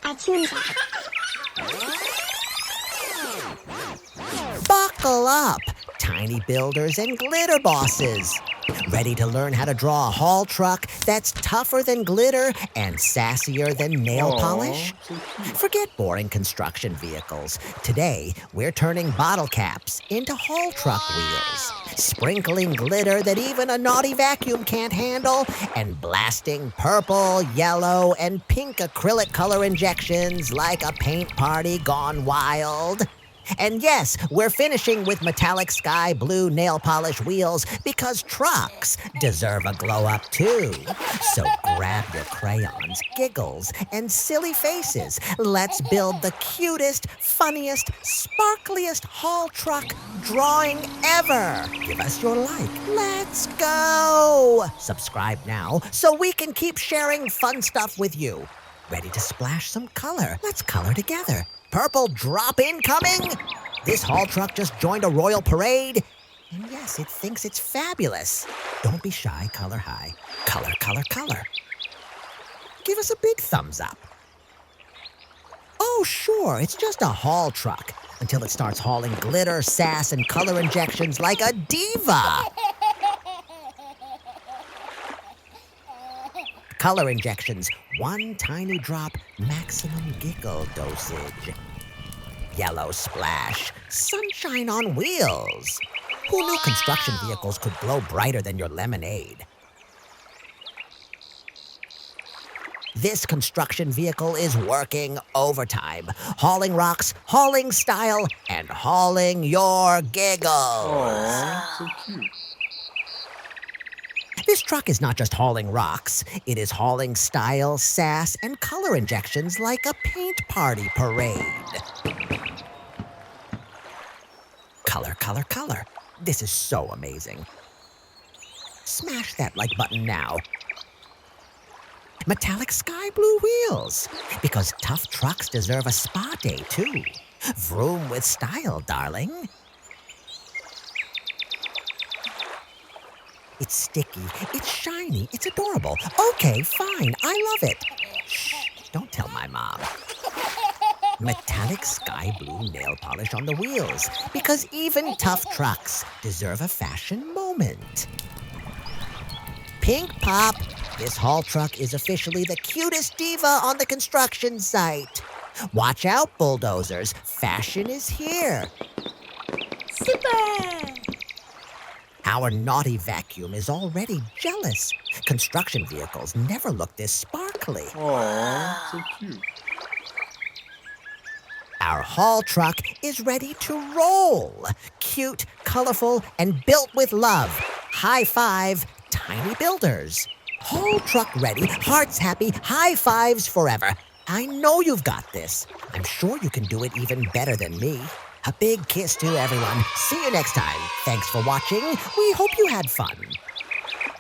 Artoonza. Buckle up, tiny builders and glitter bosses. Ready to learn how to draw a haul truck that's tougher than glitter and sassier than nail polish? So cute. Forget boring construction vehicles. Today, we're turning bottle caps into haul truck wheels, sprinkling glitter that even a naughty vacuum can't handle, and blasting purple, yellow, and pink acrylic color injections like a paint party gone wild. And yes, we're finishing with metallic sky blue nail polish wheels because trucks deserve a glow up too. So grab your crayons, giggles, and silly faces. Let's build the cutest, funniest, sparkliest haul truck drawing ever. Give us your like. Let's go! Subscribe now so we can keep sharing fun stuff with you. Ready to splash some color? Let's color together. Purple drop incoming! This haul truck just joined a royal parade. And yes, it thinks it's fabulous. Don't be shy, color high. Color, color, color. Give us a big thumbs up. Oh, sure, it's just a haul truck until it starts hauling glitter, sass, and color injections like a diva. Color injections, one tiny drop, maximum giggle dosage. Yellow splash, sunshine on wheels. Who knew construction vehicles could glow brighter than your lemonade? This construction vehicle is working overtime, hauling rocks, hauling style, and hauling your giggles. Aw, so cute. This truck is not just hauling rocks. It is hauling style, sass, and color injections like a paint party parade. Color, color, color. This is so amazing. Smash that like button now. Metallic sky blue wheels. Because tough trucks deserve a spa day, too. Vroom with style, darling. It's sticky, it's shiny, it's adorable. Okay, fine, I love it. Shh, don't tell my mom. Metallic sky blue nail polish on the wheels, because even tough trucks deserve a fashion moment. Pink pop, this haul truck is officially the cutest diva on the construction site. Watch out, bulldozers, fashion is here. Super! Our naughty vacuum is already jealous. Construction vehicles never look this sparkly. Aw, so cute. Our haul truck is ready to roll. Cute, colorful, and built with love. High five, tiny builders. Haul truck ready, hearts happy, high fives forever. I know you've got this. I'm sure you can do it even better than me. A big kiss to everyone. See you next time. Thanks for watching. We hope you had fun.